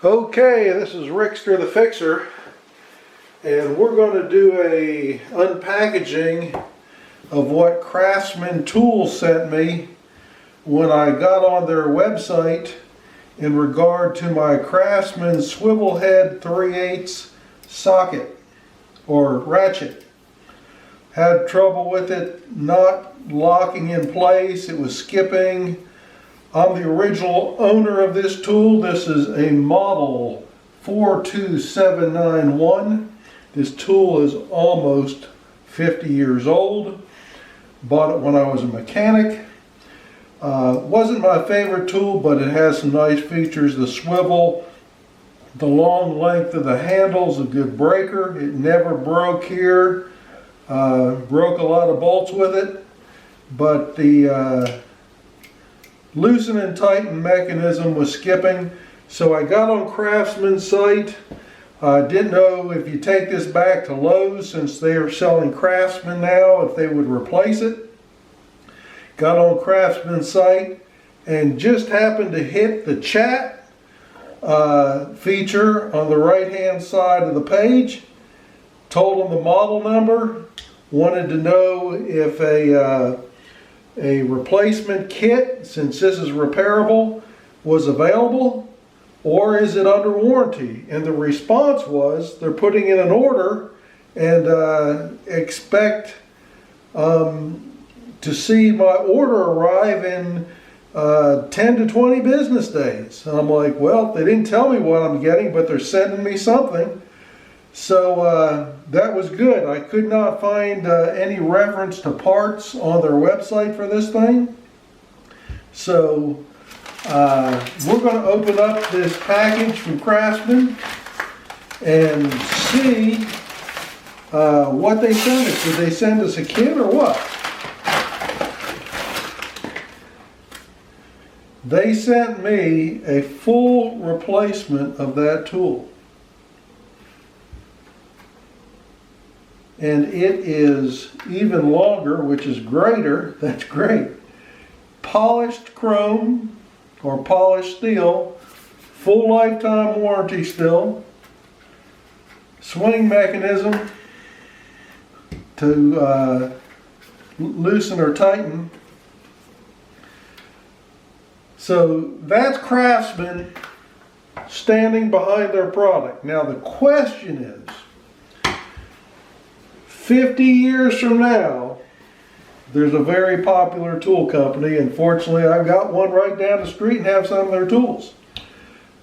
Okay, this is Rickster the Fixer, and we're going to do a unpackaging of what Craftsman Tools sent me when I got on their website in regard to my Craftsman swivel head 3/8 socket or ratchet. Had trouble with it not locking in place, it was skipping. I'm the original owner of this tool. This is a model 42791. This tool is almost 50 years old. Bought it when I was a mechanic. Wasn't my favorite tool, but it has some nice features. The swivel, the long length of the handle's a good breaker. It never broke here. Broke a lot of bolts with it, but the loosen and tighten mechanism was skipping. So I got on Craftsman's site. I didn't know if you take this back to Lowe's, since they are selling Craftsman now, if they would replace it. Got on Craftsman's site and just happened to hit the chat feature on the right hand side of the page. Told them the model number, wanted to know if a replacement kit, since this is repairable, was available, or is it under warranty? And the response was they're putting in an order and expect to see my order arrive in 10 to 20 business days. And I'm like, well, they didn't tell me what I'm getting, but they're sending me something. So that was good. I could not find any reference to parts on their website for this thing. So we're going to open up this package from Craftsman and see what they sent us. Did they send us a kit or what? They sent me a full replacement of that tool. And it is even longer, which is greater. That's great. Polished chrome or polished steel, full lifetime warranty still. Swing mechanism to loosen or tighten. So that's Craftsman standing behind their product. Now the question is, 50 years from now, there's a very popular tool company, and fortunately I've got one right down the street and have some of their tools.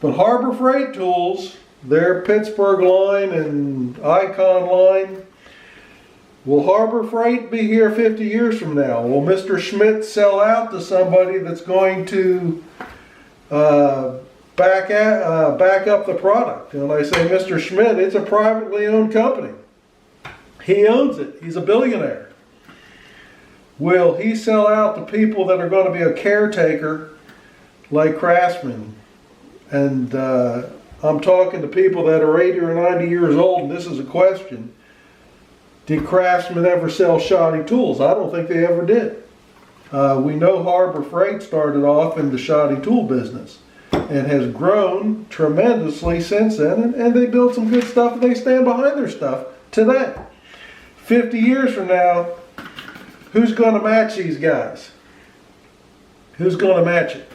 But Harbor Freight Tools, their Pittsburgh line and Icon line, will Harbor Freight be here 50 years from now? Will Mr. Schmidt sell out to somebody that's going to back up the product? And when I say Mr. Schmidt, it's a privately owned company. He owns it. He's a billionaire. Will he sell out to people that are going to be a caretaker like Craftsman? And I'm talking to people that are 80 or 90 years old, and this is a question. Did Craftsman ever sell shoddy tools? I don't think they ever did. We know Harbor Freight started off in the shoddy tool business and has grown tremendously since then, and they build some good stuff, and they stand behind their stuff today. 50 years from now, who's going to match these guys? Who's going to match it?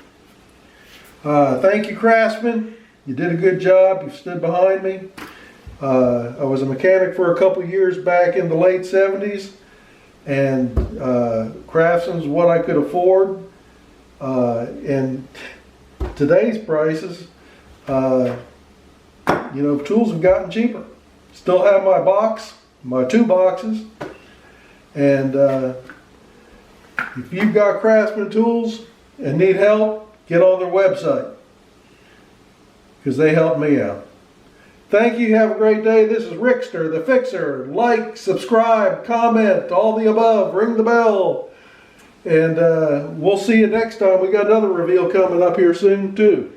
Thank you, Craftsman. You did a good job. You stood behind me. I was a mechanic for a couple years back in the late 70s, and Craftsman's what I could afford. And today's prices, tools have gotten cheaper. Still have my box. My 2 boxes, and if you've got Craftsman tools and need help, get on their website, because they help me out. Thank you. Have a great day. This is Rickster the Fixer. Like, subscribe, comment, all the above, ring the bell, and we'll see you next time. We got another reveal coming up here soon too.